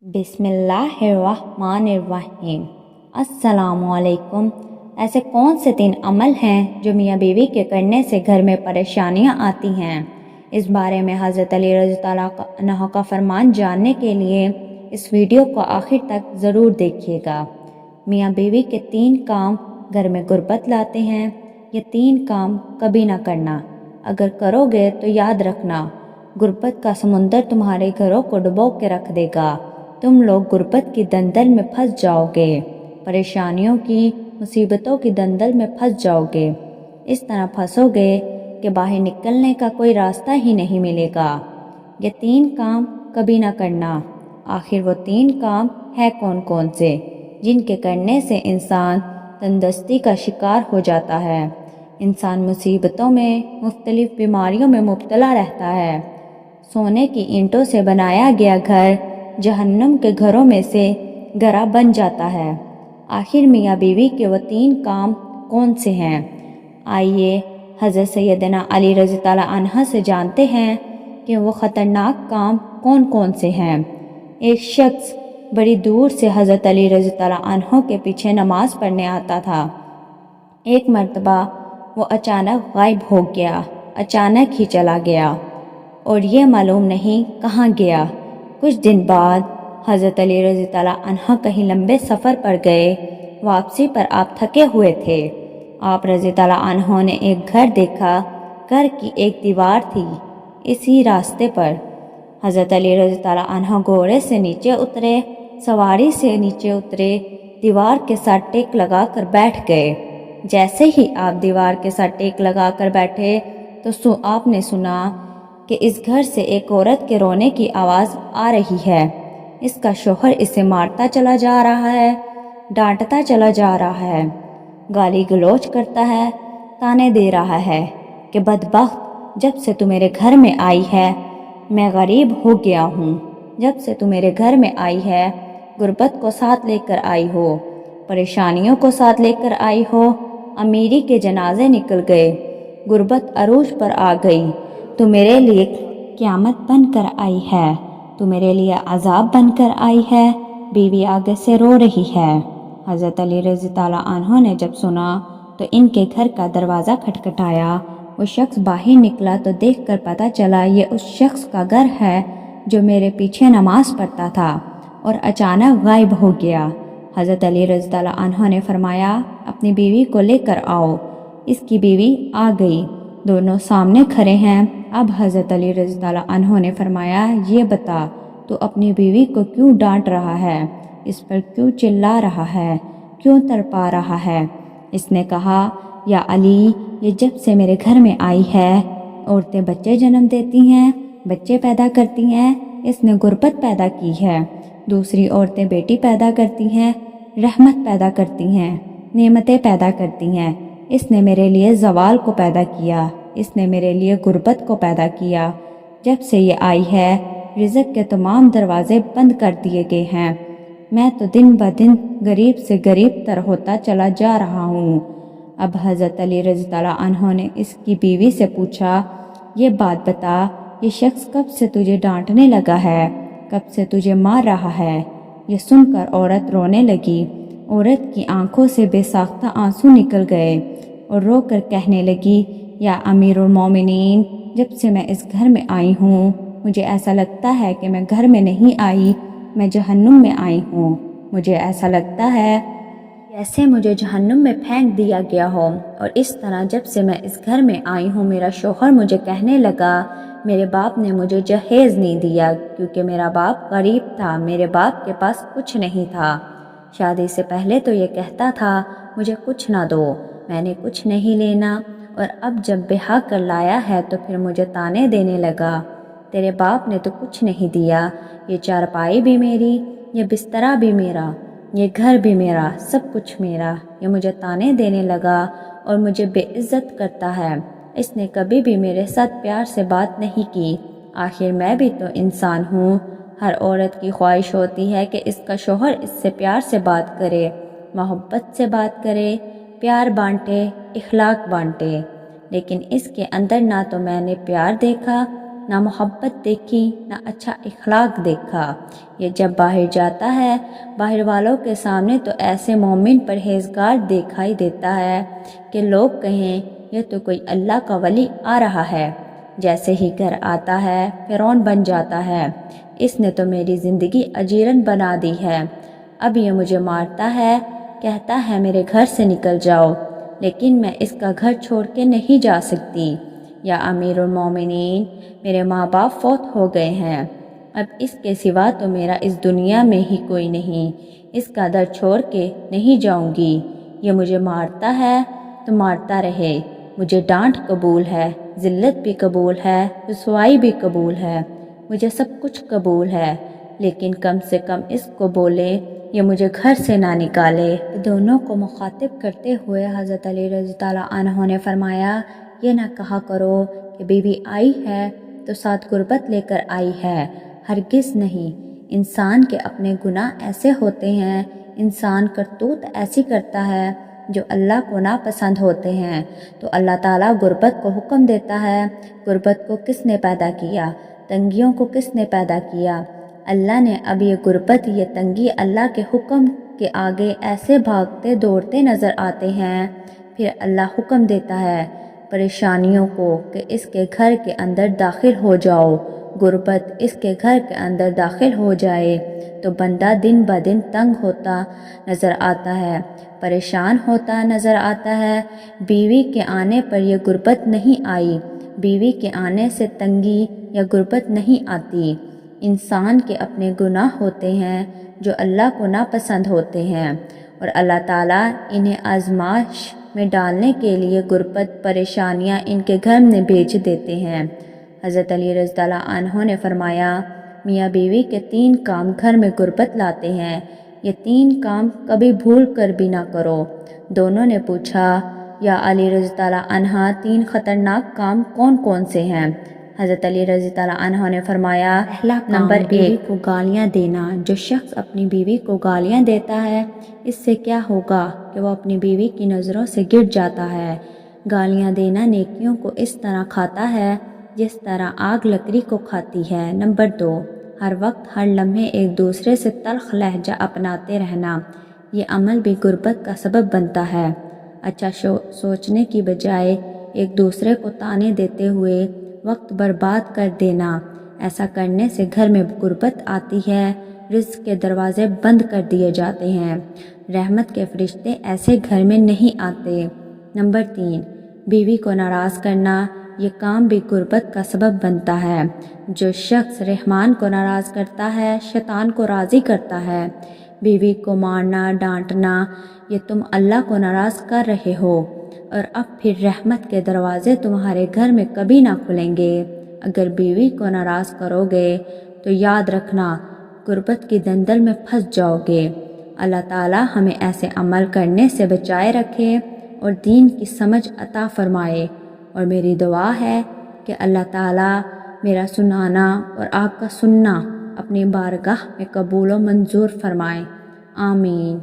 बिस्मिल्लाहिर्रहमानिर्रहीम। अस्सलामुअलैकुम। ऐसे कौन से 3 अमल हैं जो मियाँ बीवी के करने से घर में परेशानियाँ आती हैं? इस बारे में हज़रत अली रज़ी अल्लाह अन्हु का फरमान जानने के लिए इस वीडियो को आखिर तक ज़रूर देखिएगा। मियाँ बीवी के 3 काम घर में गुर्बत लाते हैं। ये 3 काम कभी ना करना। अगर करोगे तो याद रखना, गुर्बत का समुंदर तुम्हारे घरों को डुबो के रख देगा। तुम लोग गुर्बत की दलदल में फंस जाओगे, परेशानियों की, मुसीबतों की दलदल में फंस जाओगे। इस तरह फंसोगे कि बाहर निकलने का कोई रास्ता ही नहीं मिलेगा। ये 3 काम कभी ना करना। आखिर वो 3 काम है कौन कौन से, जिनके करने से इंसान तंदुरुस्ती का शिकार हो जाता है। इंसान मुसीबतों में, मुख्तलिफ बीमारियों में मुब्तला रहता है। सोने की ईंटों से बनाया गया घर जहन्नुम के घरों में से घरा बन जाता है। आखिर मियाँ बीवी के वो 3 काम कौन से हैं? आइए हज़रत सैयदना अली रज़ी अल्लाह अन्हु से जानते हैं कि वो ख़तरनाक काम कौन कौन से हैं। एक शख्स बड़ी दूर से हज़रत अली रज़ी अल्लाह अन्हु के पीछे नमाज पढ़ने आता था। एक मर्तबा वो अचानक गायब हो गया, अचानक ही चला गया और ये मालूम नहीं कहाँ गया। कुछ दिन बाद हज़रत अली रज़ी अल्लाह अन्हु कहीं लंबे सफ़र पर गए। वापसी पर आप थके हुए थे। आप रज़ी अल्लाह अन्हु ने एक घर देखा। घर की एक दीवार थी। इसी रास्ते पर हज़रत अली रज़ी अल्लाह अन्हु घोड़े से नीचे उतरे, सवारी से नीचे उतरे, दीवार के साथ टेक लगाकर बैठ गए। जैसे ही आप दीवार के साथ टेक लगाकर बैठे तो आपने सुना कि इस घर से एक औरत के रोने की आवाज़ आ रही है। इसका शौहर इसे मारता चला जा रहा है, डांटता चला जा रहा है, गाली गलौज करता है, ताने दे रहा है कि बदबख्त, जब से तू मेरे घर में आई है मैं गरीब हो गया हूँ। जब से तू मेरे घर में आई है गुर्बत को साथ लेकर आई हो, परेशानियों को साथ लेकर आई हो। अमीरी के जनाजे निकल गए, गुर्बत अरूज पर आ गई। तू मेरे लिए क़यामत बनकर आई है, तू मेरे लिए अजाब बनकर आई है। बीवी आगे से रो रही है। हज़रत अली रज़ी अल्लाह अन्हु ने जब सुना तो इनके घर का दरवाज़ा खटखटाया। वो शख्स बाहर निकला तो देखकर पता चला ये उस शख्स का घर है जो मेरे पीछे नमाज पढ़ता था और अचानक गायब हो गया। हज़रत अली रज़ी अल्लाह अन्हु ने फरमाया, अपनी बीवी को लेकर आओ। इसकी बीवी आ गई, दोनों सामने खड़े हैं। अब हज़रत अली रज़ी अल्लाह अन्हु ने फरमाया, ये बता तू अपनी बीवी को क्यों डांट रहा है, इस पर क्यों चिल्ला रहा है, क्यों तड़पा रहा है? इसने कहा, या अली, ये जब से मेरे घर में आई है औरतें बच्चे जन्म देती हैं, बच्चे पैदा करती हैं। इसने गुर्बत पैदा की है। दूसरी औरतें बेटी पैदा करती हैं, रहमत पैदा करती हैं, नेमतें पैदा करती हैं। इसने मेरे लिए ज़वाल को पैदा किया, इसने मेरे लिए गुर्बत को पैदा किया। जब से ये आई है रिज़्क़ के तमाम दरवाज़े बंद कर दिए गए हैं। मैं तो दिन ब दिन गरीब से गरीब तर होता चला जा रहा हूँ। अब हज़रत अली रज़ी अल्लाह अन्हु ने इसकी बीवी से पूछा, ये बात बता, ये शख्स कब से तुझे डांटने लगा है, कब से तुझे मार रहा है? ये सुनकर औरत रोने लगी। औरत की आंखों से बेसाख्ता आंसू निकल गए और रोकर कहने लगी, या अमीरुल मोमिनीन, जब से मैं इस घर में आई हूँ मुझे ऐसा लगता है कि मैं घर में नहीं आई, मैं जहन्नुम में आई हूँ। मुझे ऐसा लगता है जैसे मुझे जहन्नुम में फेंक दिया गया हो। और इस तरह जब से मैं इस घर में आई हूँ मेरा शौहर मुझे कहने लगा, मेरे बाप ने मुझे जहेज़ नहीं दिया क्योंकि मेरा बाप गरीब था, मेरे बाप के पास कुछ नहीं था। शादी से पहले तो ये कहता था मुझे कुछ ना दो, मैंने कुछ नहीं लेना, और अब जब ब्याह कर लाया है तो फिर मुझे ताने देने लगा, तेरे बाप ने तो कुछ नहीं दिया, ये चारपाई भी मेरी, ये बिस्तरा भी मेरा, ये घर भी मेरा, सब कुछ मेरा। ये मुझे ताने देने लगा और मुझे बेइज्जत करता है। इसने कभी भी मेरे साथ प्यार से बात नहीं की। आखिर मैं भी तो इंसान हूँ। हर औरत की ख्वाहिश होती है कि इसका शौहर इससे प्यार से बात करे, मोहब्बत से बात करे, प्यार बांटे, इखलाक बांटे। लेकिन इसके अंदर ना तो मैंने प्यार देखा, نہ محبت دیکھی نہ اچھا اخلاق دیکھا۔ یہ جب باہر جاتا ہے باہر والوں کے سامنے تو ایسے مومن پرہیزگار دکھائی دیتا ہے کہ لوگ کہیں یہ تو کوئی اللہ کا ولی آ رہا ہے، جیسے ہی گھر آتا ہے فرعون بن جاتا ہے۔ اس نے تو میری زندگی اجیرن بنا دی ہے، اب یہ مجھے مارتا ہے، کہتا ہے میرے گھر سے نکل جاؤ، لیکن میں اس کا گھر چھوڑ کے نہیں جا سکتی۔ یا امیر المومنین، میرے ماں باپ فوت ہو گئے ہیں، اب اس کے سوا تو میرا اس دنیا میں ہی کوئی نہیں، اس کا در چھوڑ کے نہیں جاؤں گی۔ یہ مجھے مارتا ہے تو مارتا رہے، مجھے ڈانٹ قبول ہے، ذلت بھی قبول ہے، رسوائی بھی قبول ہے، مجھے سب کچھ قبول ہے، لیکن کم سے کم اس کو بولے یہ مجھے گھر سے نہ نکالے۔ دونوں کو مخاطب کرتے ہوئے حضرت علی رضی اللہ عنہ نے فرمایا، یہ نہ کہا کرو کہ بیوی آئی ہے تو ساتھ غربت لے کر آئی ہے، ہرگز نہیں۔ انسان کے اپنے گناہ ایسے ہوتے ہیں، انسان کرتوت ایسی کرتا ہے جو اللہ کو ناپسند ہوتے ہیں، تو اللہ تعالیٰ غربت کو حکم دیتا ہے۔ غربت کو کس نے پیدا کیا؟ تنگیوں کو کس نے پیدا کیا؟ اللہ نے۔ اب یہ غربت، یہ تنگی اللہ کے حکم کے آگے ایسے بھاگتے دوڑتے نظر آتے ہیں، پھر اللہ حکم دیتا ہے پریشانیوں کو کہ اس کے گھر کے اندر داخل ہو جاؤ۔ غربت اس کے گھر کے اندر داخل ہو جائے تو بندہ دن بدن تنگ ہوتا نظر آتا ہے، پریشان ہوتا نظر آتا ہے۔ بیوی کے آنے پر یہ غربت نہیں آئی، بیوی کے آنے سے تنگی یا غربت نہیں آتی۔ انسان کے اپنے گناہ ہوتے ہیں جو اللہ کو ناپسند ہوتے ہیں، اور اللہ تعالیٰ انہیں آزمائش میں ڈالنے کے لیے غربت، پریشانیاں ان کے گھر میں بھیج دیتے ہیں۔ حضرت علی رضی اللہ عنہ نے فرمایا، میاں بیوی کے 3 کام گھر میں غربت لاتے ہیں، یہ 3 کام کبھی بھول کر بھی نہ کرو۔ دونوں نے پوچھا، یا علی رضی اللہ عنہ 3 خطرناک کام کون کون سے ہیں؟ حضرت علی رضی اللہ عنہ نے فرمایا، پہلا نمبر 1، بیوی کو گالیاں دینا۔ جو شخص اپنی بیوی کو گالیاں دیتا ہے اس سے کیا ہوگا کہ وہ اپنی بیوی کی نظروں سے گر جاتا ہے۔ گالیاں دینا نیکیوں کو اس طرح کھاتا ہے جس طرح آگ لکڑی کو کھاتی ہے۔ نمبر 2، ہر وقت ہر لمحے ایک دوسرے سے تلخ لہجہ اپناتے رہنا، یہ عمل بھی غربت کا سبب بنتا ہے۔ اچھا سوچنے کی بجائے ایک دوسرے کو طعنے دیتے ہوئے وقت برباد کر دینا، ایسا کرنے سے گھر میں غربت آتی ہے، رزق کے دروازے بند کر دیے جاتے ہیں، رحمت کے فرشتے ایسے گھر میں نہیں آتے۔ نمبر 3، بیوی کو ناراض کرنا، یہ کام بھی غربت کا سبب بنتا ہے۔ جو شخص رحمان کو ناراض کرتا ہے شیطان کو راضی کرتا ہے۔ بیوی کو مارنا ڈانٹنا، یہ تم اللہ کو ناراض کر رہے ہو، اور اب پھر رحمت کے دروازے تمہارے گھر میں کبھی نہ کھلیں گے۔ اگر بیوی کو ناراض کرو گے تو یاد رکھنا غربت کی دلدل میں پھنس جاؤ گے۔ اللہ تعالیٰ ہمیں ایسے عمل کرنے سے بچائے رکھے اور دین کی سمجھ عطا فرمائے، اور میری دعا ہے کہ اللہ تعالیٰ میرا سنانا اور آپ کا سننا اپنی بارگاہ میں قبول و منظور فرمائے۔ آمین۔